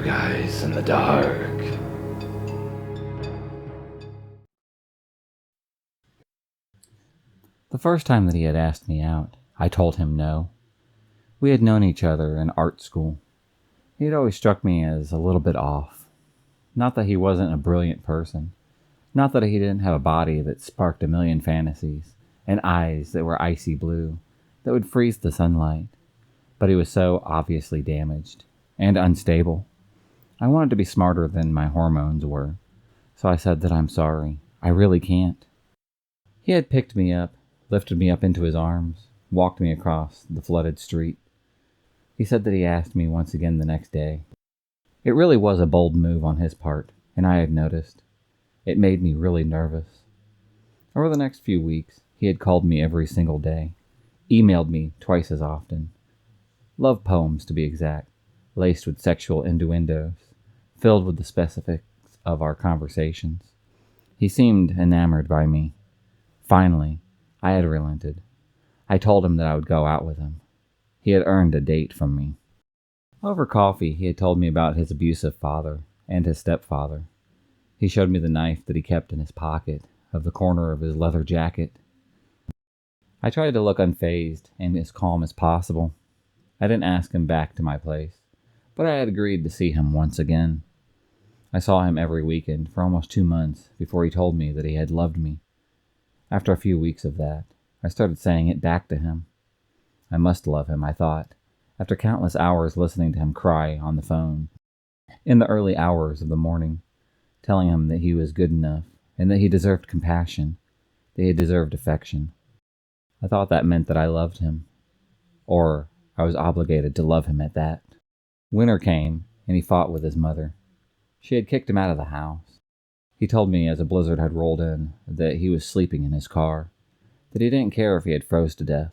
guys in the dark. The first time that he had asked me out, I told him no. We had known each other in art school. He had always struck me as a little bit off. Not that he wasn't a brilliant person. Not that he didn't have a body that sparked a million fantasies, and eyes that were icy blue, that would freeze the sunlight. But he was so obviously damaged, and unstable. I wanted to be smarter than my hormones were, so I said that I'm sorry. I really can't. He had picked me up, lifted me up into his arms, walked me across the flooded street. He said that he asked me once again the next day. It really was a bold move on his part, and I had noticed. It made me really nervous. Over the next few weeks, he had called me every single day, emailed me twice as often. Love poems, to be exact, laced with sexual innuendos, filled with the specifics of our conversations. He seemed enamored by me. Finally, I had relented. I told him that I would go out with him. He had earned a date from me. Over coffee, he had told me about his abusive father and his stepfather. He showed me the knife that he kept in his pocket of the corner of his leather jacket. I tried to look unfazed and as calm as possible. I didn't ask him back to my place, but I had agreed to see him once again. I saw him every weekend for almost 2 months before he told me that he had loved me. After a few weeks of that, I started saying it back to him. I must love him, I thought, after countless hours listening to him cry on the phone, in the early hours of the morning, telling him that he was good enough, and that he deserved compassion, that he deserved affection. I thought that meant that I loved him, or I was obligated to love him at that. Winter came, and he fought with his mother. She had kicked him out of the house. He told me as a blizzard had rolled in that he was sleeping in his car, that he didn't care if he had froze to death.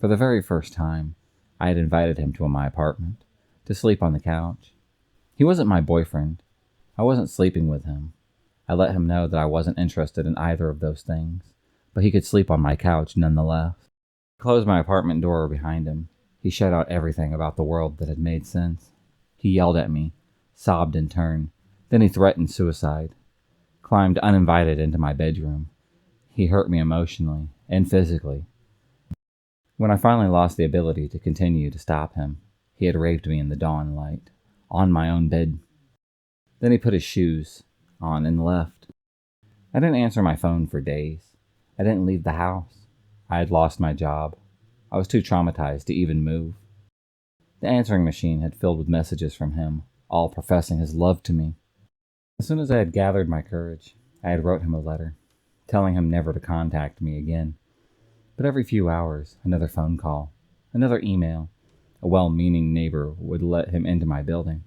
For the very first time, I had invited him to my apartment, to sleep on the couch. He wasn't my boyfriend. I wasn't sleeping with him. I let him know that I wasn't interested in either of those things, but he could sleep on my couch nonetheless. I closed my apartment door behind him. He shut out everything about the world that had made sense. He yelled at me, sobbed in turn, then he threatened suicide, climbed uninvited into my bedroom. He hurt me emotionally and physically. When I finally lost the ability to continue to stop him, he had raped me in the dawn light, on my own bed. Then he put his shoes on and left. I didn't answer my phone for days. I didn't leave the house. I had lost my job. I was too traumatized to even move. The answering machine had filled with messages from him, all professing his love to me. As soon as I had gathered my courage, I had wrote him a letter, telling him never to contact me again. But every few hours, another phone call, another email, a well-meaning neighbor would let him into my building.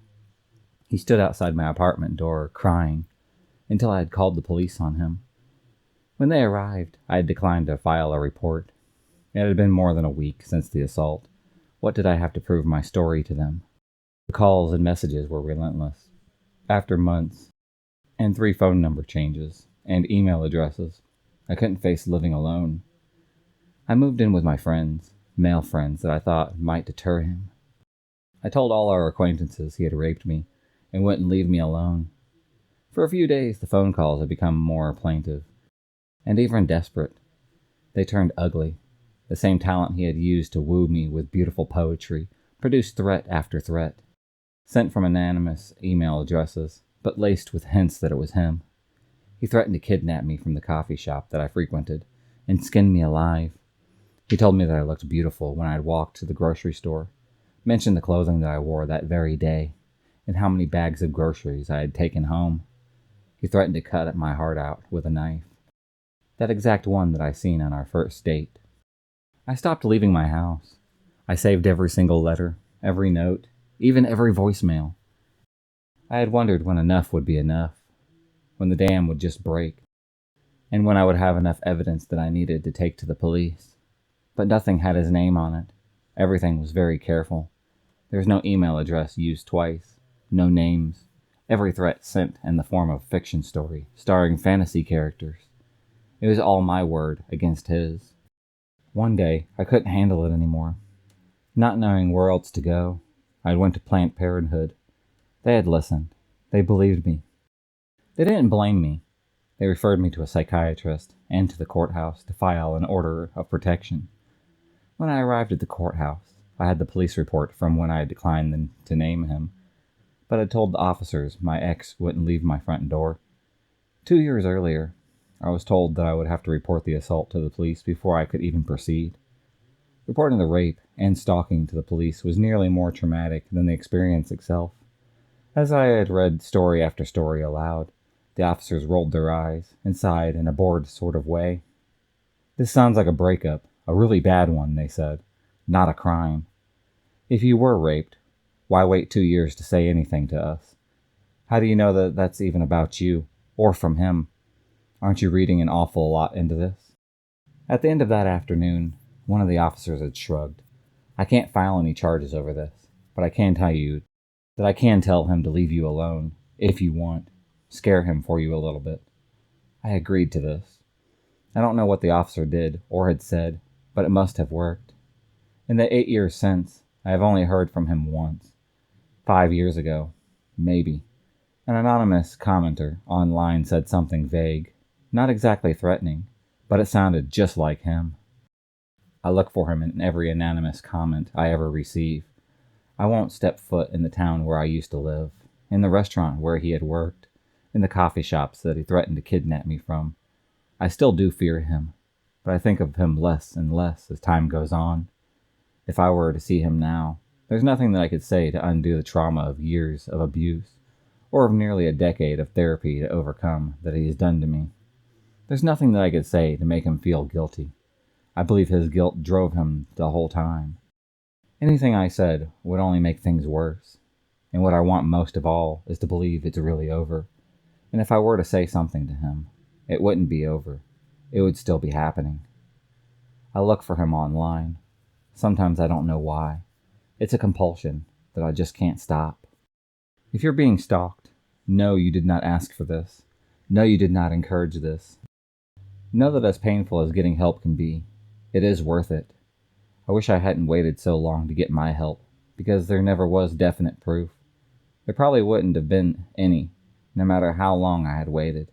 He stood outside my apartment door, crying, until I had called the police on him. When they arrived, I had declined to file a report. It had been more than a week since the assault. What did I have to prove my story to them? The calls and messages were relentless. After months, and 3 phone number changes, and email addresses, I couldn't face living alone. I moved in with my friends, male friends that I thought might deter him. I told all our acquaintances he had raped me and wouldn't leave me alone. For a few days, the phone calls had become more plaintive, and even desperate. They turned ugly. The same talent he had used to woo me with beautiful poetry produced threat after threat, sent from anonymous email addresses, but laced with hints that it was him. He threatened to kidnap me from the coffee shop that I frequented and skin me alive. He told me that I looked beautiful when I had walked to the grocery store, mentioned the clothing that I wore that very day, and how many bags of groceries I had taken home. He threatened to cut my heart out with a knife, that exact one that I seen on our first date. I stopped leaving my house. I saved every single letter, every note, even every voicemail. I had wondered when enough would be enough, when the dam would just break, and when I would have enough evidence that I needed to take to the police. But nothing had his name on it. Everything was very careful. There was no email address used twice, no names. Every threat sent in the form of a fiction story, starring fantasy characters. It was all my word against his. One day, I couldn't handle it anymore. Not knowing where else to go, I went to Planned Parenthood. They had listened. They believed me. They didn't blame me. They referred me to a psychiatrist and to the courthouse to file an order of protection. When I arrived at the courthouse, I had the police report from when I had declined to name him, but had told the officers my ex wouldn't leave my front door. 2 years earlier, I was told that I would have to report the assault to the police before I could even proceed. Reporting the rape and stalking to the police was nearly more traumatic than the experience itself. As I had read story after story aloud, the officers rolled their eyes and sighed in a bored sort of way. "This sounds like a breakup, a really bad one," they said, "not a crime. If you were raped, why wait 2 years to say anything to us? How do you know that that's even about you, or from him? Aren't you reading an awful lot into this?" At the end of that afternoon, one of the officers had shrugged. "I can't file any charges over this, but I can tell you that I can tell him to leave you alone, if you want, scare him for you a little bit." I agreed to this. I don't know what the officer did or had said, but it must have worked. In the 8 years since, I have only heard from him once. 5 years ago, maybe. An anonymous commenter online said something vague, not exactly threatening, but it sounded just like him. I look for him in every anonymous comment I ever receive. I won't step foot in the town where I used to live, in the restaurant where he had worked, in the coffee shops that he threatened to kidnap me from. I still do fear him, but I think of him less and less as time goes on. If I were to see him now, there's nothing that I could say to undo the trauma of years of abuse, or of nearly a decade of therapy to overcome that he has done to me. There's nothing that I could say to make him feel guilty. I believe his guilt drove him the whole time. Anything I said would only make things worse. And what I want most of all is to believe it's really over. And if I were to say something to him, it wouldn't be over. It would still be happening. I look for him online. Sometimes I don't know why. It's a compulsion that I just can't stop. If you're being stalked, know you did not ask for this. Know you did not encourage this. Know that as painful as getting help can be, it is worth it. I wish I hadn't waited so long to get my help, because there never was definite proof. There probably wouldn't have been any, no matter how long I had waited.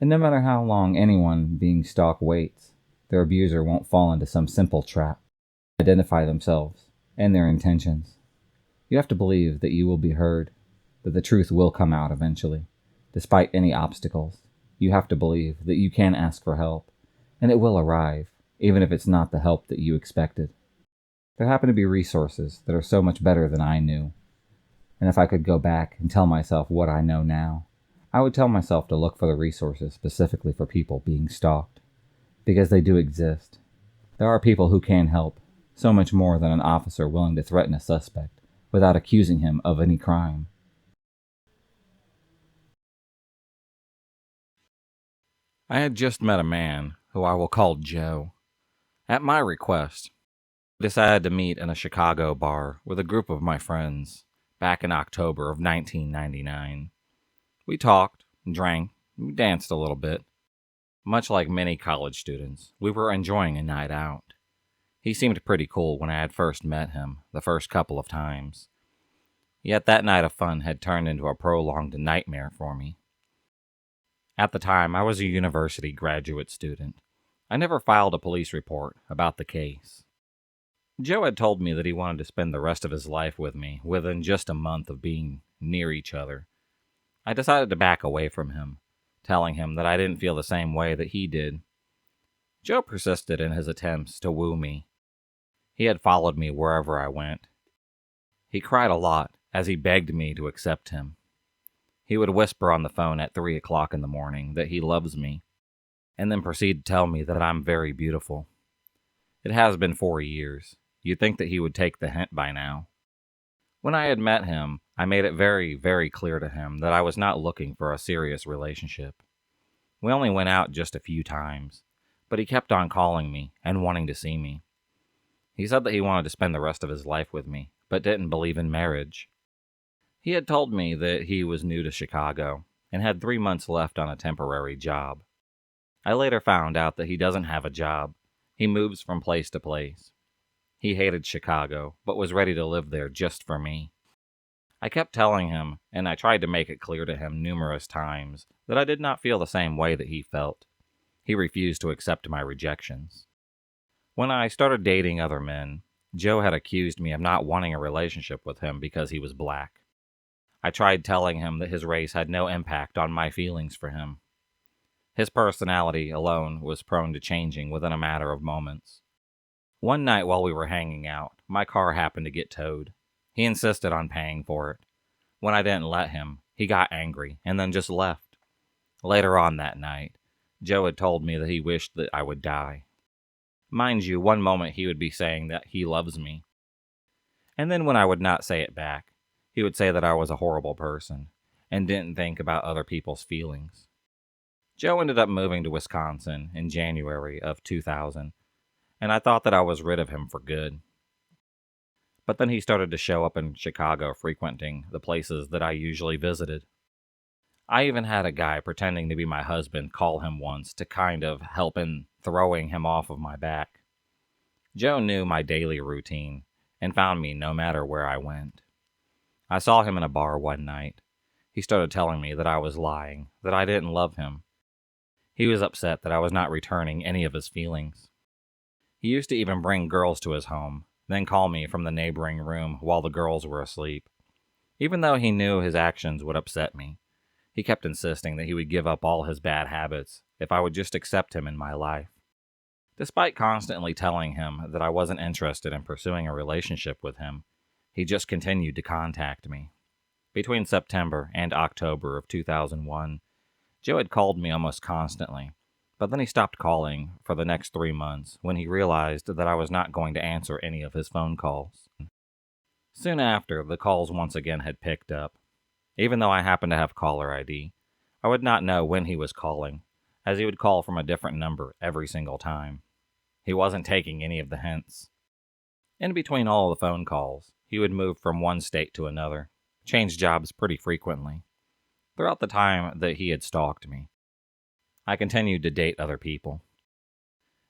And no matter how long anyone being stalked waits, their abuser won't fall into some simple trap. Identify themselves and their intentions. You have to believe that you will be heard, that the truth will come out eventually, despite any obstacles. You have to believe that you can ask for help, and it will arrive, even if it's not the help that you expected. There happen to be resources that are so much better than I knew. And if I could go back and tell myself what I know now, I would tell myself to look for the resources specifically for people being stalked. Because they do exist. There are people who can help, so much more than an officer willing to threaten a suspect without accusing him of any crime. I had just met a man who I will call Joe. At my request, I decided to meet in a Chicago bar with a group of my friends back in October of 1999. We talked, drank, we danced a little bit. Much like many college students, we were enjoying a night out. He seemed pretty cool when I had first met him, the first couple of times. Yet that night of fun had turned into a prolonged nightmare for me. At the time, I was a university graduate student. I never filed a police report about the case. Joe had told me that he wanted to spend the rest of his life with me within just a month of being near each other. I decided to back away from him, telling him that I didn't feel the same way that he did. Joe persisted in his attempts to woo me. He had followed me wherever I went. He cried a lot as he begged me to accept him. He would whisper on the phone at 3 o'clock in the morning that he loves me, and then proceed to tell me that I'm very beautiful. It has been 4 years. You'd think that he would take the hint by now. When I had met him, I made it very, very clear to him that I was not looking for a serious relationship. We only went out just a few times, but he kept on calling me and wanting to see me. He said that he wanted to spend the rest of his life with me, but didn't believe in marriage. He had told me that he was new to Chicago and had 3 months left on a temporary job. I later found out that he doesn't have a job. He moves from place to place. He hated Chicago, but was ready to live there just for me. I kept telling him, and I tried to make it clear to him numerous times, that I did not feel the same way that he felt. He refused to accept my rejections. When I started dating other men, Joe had accused me of not wanting a relationship with him because he was black. I tried telling him that his race had no impact on my feelings for him. His personality alone was prone to changing within a matter of moments. One night while we were hanging out, my car happened to get towed. He insisted on paying for it. When I didn't let him, he got angry and then just left. Later on that night, Joe had told me that he wished that I would die. Mind you, one moment he would be saying that he loves me, and then when I would not say it back, he would say that I was a horrible person and didn't think about other people's feelings. Joe ended up moving to Wisconsin in January of 2000, and I thought that I was rid of him for good. But then he started to show up in Chicago frequenting the places that I usually visited. I even had a guy pretending to be my husband call him once to kind of help in throwing him off of my back. Joe knew my daily routine and found me no matter where I went. I saw him in a bar one night. He started telling me that I was lying, that I didn't love him. He was upset that I was not returning any of his feelings. He used to even bring girls to his home, then call me from the neighboring room while the girls were asleep. Even though he knew his actions would upset me, he kept insisting that he would give up all his bad habits if I would just accept him in my life. Despite constantly telling him that I wasn't interested in pursuing a relationship with him, he just continued to contact me. Between September and October of 2001, Joe had called me almost constantly, but then he stopped calling for the next 3 months when he realized that I was not going to answer any of his phone calls. Soon after, the calls once again had picked up. Even though I happened to have caller ID, I would not know when he was calling, as he would call from a different number every single time. He wasn't taking any of the hints. In between all the phone calls, he would move from one state to another, change jobs pretty frequently. Throughout the time that he had stalked me, I continued to date other people.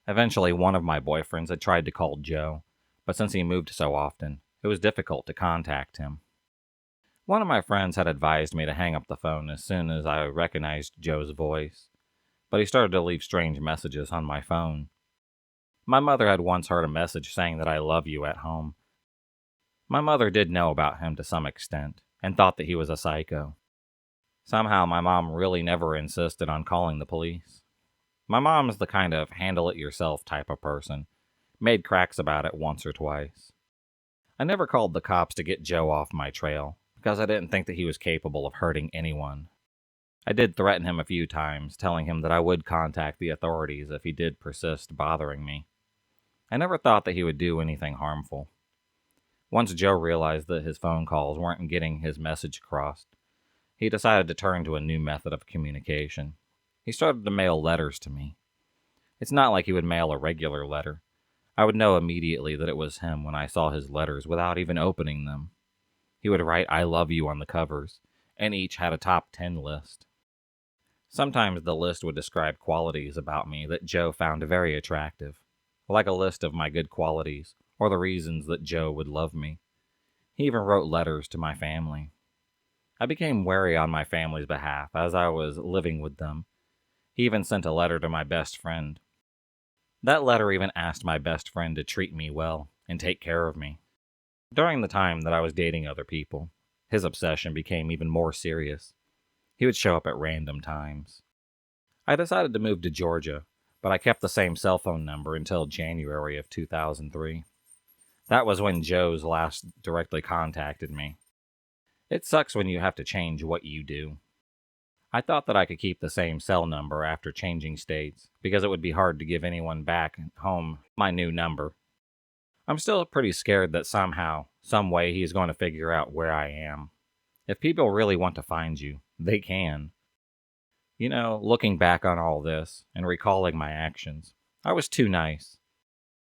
Eventually, one of my boyfriends had tried to call Joe, but since he moved so often, it was difficult to contact him. One of my friends had advised me to hang up the phone as soon as I recognized Joe's voice, but he started to leave strange messages on my phone. My mother had once heard a message saying that I love you at home. My mother did know about him to some extent, and thought that he was a psycho. Somehow my mom really never insisted on calling the police. My mom's the kind of handle-it-yourself type of person, made cracks about it once or twice. I never called the cops to get Joe off my trail, because I didn't think that he was capable of hurting anyone. I did threaten him a few times, telling him that I would contact the authorities if he did persist bothering me. I never thought that he would do anything harmful. Once Joe realized that his phone calls weren't getting his message across, he decided to turn to a new method of communication. He started to mail letters to me. It's not like he would mail a regular letter. I would know immediately that it was him when I saw his letters without even opening them. He would write "I love you" on the covers, and each had a top 10 list. Sometimes the list would describe qualities about me that Joe found very attractive, like a list of my good qualities or the reasons that Joe would love me. He even wrote letters to my family. I became wary on my family's behalf as I was living with them. He even sent a letter to my best friend. That letter even asked my best friend to treat me well and take care of me. During the time that I was dating other people, his obsession became even more serious. He would show up at random times. I decided to move to Georgia, but I kept the same cell phone number until January of 2003. That was when Joe's last directly contacted me. It sucks when you have to change what you do. I thought that I could keep the same cell number after changing states, because it would be hard to give anyone back home my new number. I'm still pretty scared that somehow, some way he's going to figure out where I am. If people really want to find you, they can. Looking back on all this and recalling my actions, I was too nice.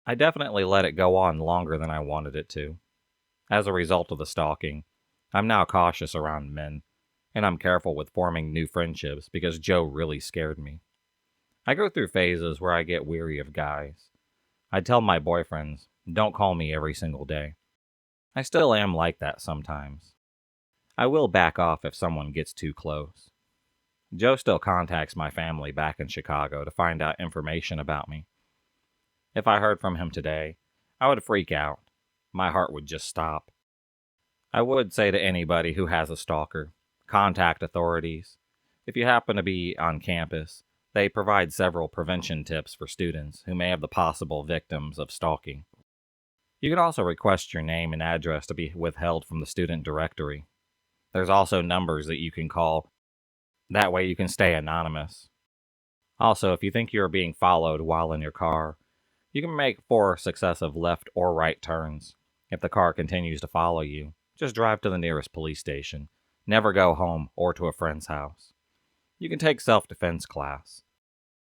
I definitely let it go on longer than I wanted it to. As a result of the stalking, I'm now cautious around men, and I'm careful with forming new friendships because Joe really scared me. I go through phases where I get weary of guys. I tell my boyfriends, don't call me every single day. I still am like that sometimes. I will back off if someone gets too close. Joe still contacts my family back in Chicago to find out information about me. If I heard from him today, I would freak out. My heart would just stop. I would say to anybody who has a stalker, contact authorities. If you happen to be on campus, they provide several prevention tips for students who may have the possible victims of stalking. You can also request your name and address to be withheld from the student directory. There's also numbers that you can call. That way you can stay anonymous. Also, if you think you are being followed while in your car, you can make 4 successive left or right turns. If the car continues to follow you, just drive to the nearest police station. Never go home or to a friend's house. You can take self-defense class.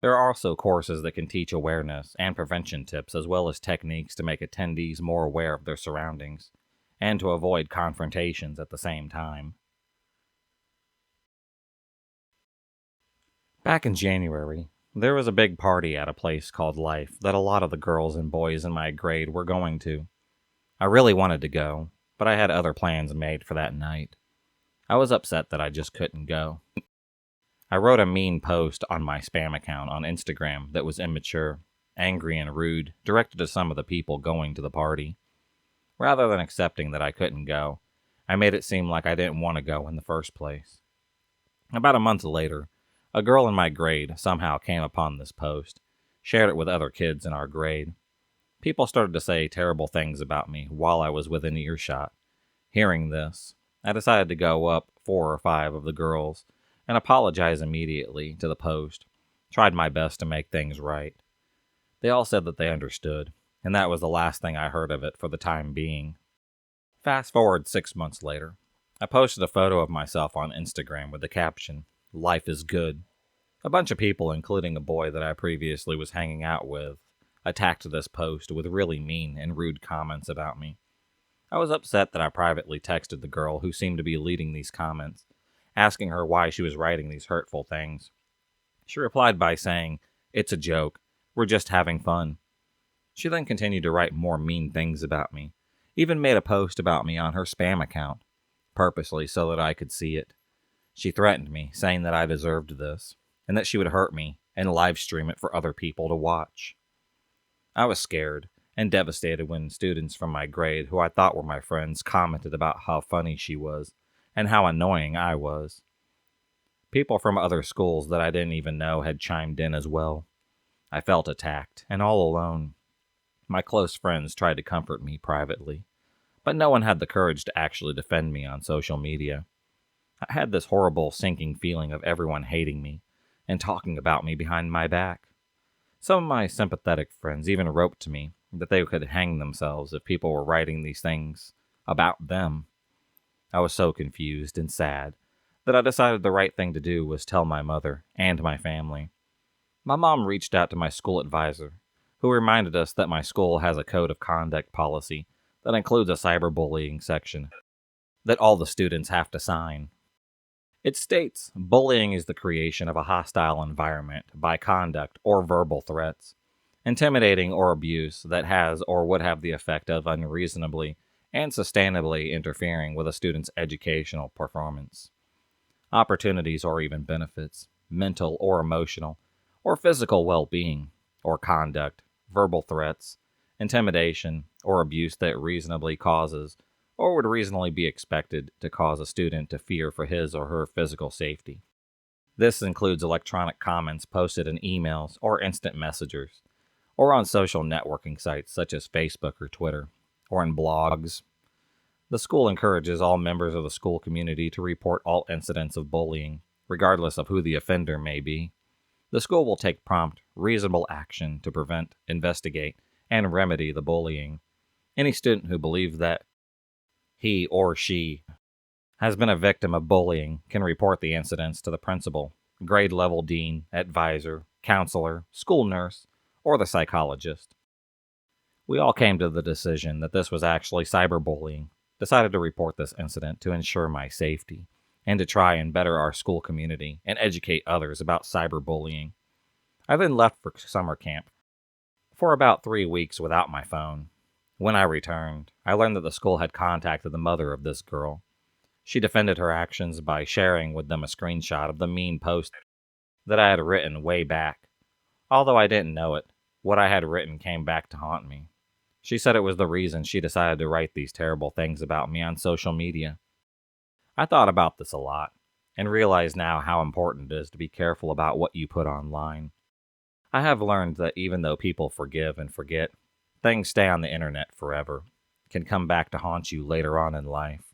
There are also courses that can teach awareness and prevention tips as well as techniques to make attendees more aware of their surroundings and to avoid confrontations at the same time. Back in January, there was a big party at a place called Life that a lot of the girls and boys in my grade were going to. I really wanted to go, but I had other plans made for that night. I was upset that I just couldn't go. I wrote a mean post on my spam account on Instagram that was immature, angry, and rude, directed to some of the people going to the party. Rather than accepting that I couldn't go, I made it seem like I didn't want to go in the first place. About a month later, a girl in my grade somehow came upon this post, shared it with other kids in our grade. People started to say terrible things about me while I was within earshot. Hearing this, I decided to go up 4 or 5 of the girls and apologize immediately to the post. Tried my best to make things right. They all said that they understood, and that was the last thing I heard of it for the time being. Fast forward 6 months later, I posted a photo of myself on Instagram with the caption, "Life is good." A bunch of people, including a boy that I previously was hanging out with, attacked this post with really mean and rude comments about me. I was upset that I privately texted the girl who seemed to be leading these comments, asking her why she was writing these hurtful things. She replied by saying, "It's a joke. We're just having fun." She then continued to write more mean things about me, even made a post about me on her spam account, purposely so that I could see it. She threatened me, saying that I deserved this, and that she would hurt me and live stream it for other people to watch. I was scared and devastated when students from my grade, who I thought were my friends, commented about how funny she was and how annoying I was. People from other schools that I didn't even know had chimed in as well. I felt attacked and all alone. My close friends tried to comfort me privately, but no one had the courage to actually defend me on social media. I had this horrible sinking feeling of everyone hating me and talking about me behind my back. Some of my sympathetic friends even wrote to me that they could hang themselves if people were writing these things about them. I was so confused and sad that I decided the right thing to do was tell my mother and my family. My mom reached out to my school advisor, who reminded us that my school has a code of conduct policy that includes a cyberbullying section that all the students have to sign. It states, "Bullying is the creation of a hostile environment by conduct or verbal threats, intimidating or abuse that has or would have the effect of unreasonably and sustainably interfering with a student's educational performance, opportunities or even benefits, mental or emotional, or physical well-being, or conduct, verbal threats, intimidation, or abuse that reasonably causes or would reasonably be expected to cause a student to fear for his or her physical safety." This includes electronic comments posted in emails or instant messengers, or on social networking sites such as Facebook or Twitter, or in blogs. The school encourages all members of the school community to report all incidents of bullying, regardless of who the offender may be. The school will take prompt, reasonable action to prevent, investigate, and remedy the bullying. Any student who believes that he or she has been a victim of bullying can report the incidents to the principal, grade level dean, advisor, counselor, school nurse, or the psychologist. We all came to the decision that this was actually cyberbullying, decided to report this incident to ensure my safety, and to try and better our school community and educate others about cyberbullying. I then left for summer camp for about 3 weeks without my phone. When I returned, I learned that the school had contacted the mother of this girl. She defended her actions by sharing with them a screenshot of the mean post that I had written way back. Although I didn't know it, what I had written came back to haunt me. She said it was the reason she decided to write these terrible things about me on social media. I thought about this a lot, and realize now how important it is to be careful about what you put online. I have learned that even though people forgive and forget, things stay on the internet forever, can come back to haunt you later on in life.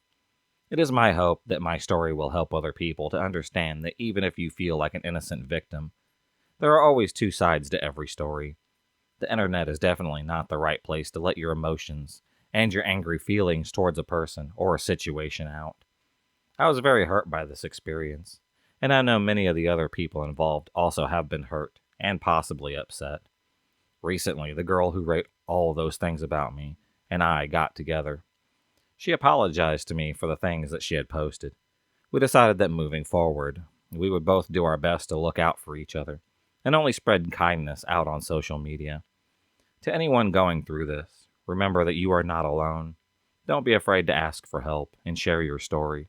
It is my hope that my story will help other people to understand that even if you feel like an innocent victim, there are always two sides to every story. The internet is definitely not the right place to let your emotions and your angry feelings towards a person or a situation out. I was very hurt by this experience, and I know many of the other people involved also have been hurt and possibly upset. Recently, the girl who wrote all those things about me and I got together. She apologized to me for the things that she had posted. We decided that moving forward, we would both do our best to look out for each other and only spread kindness out on social media. To anyone going through this, remember that you are not alone. Don't be afraid to ask for help and share your story.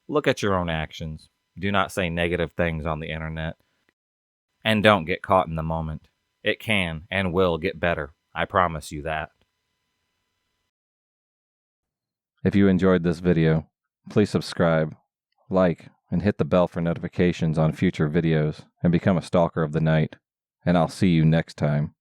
Look at your own actions. Do not say negative things on the internet. And don't get caught in the moment. It can and will get better. I promise you that. If you enjoyed this video, please subscribe, like, and hit the bell for notifications on future videos and become a stalker of the night. And I'll see you next time.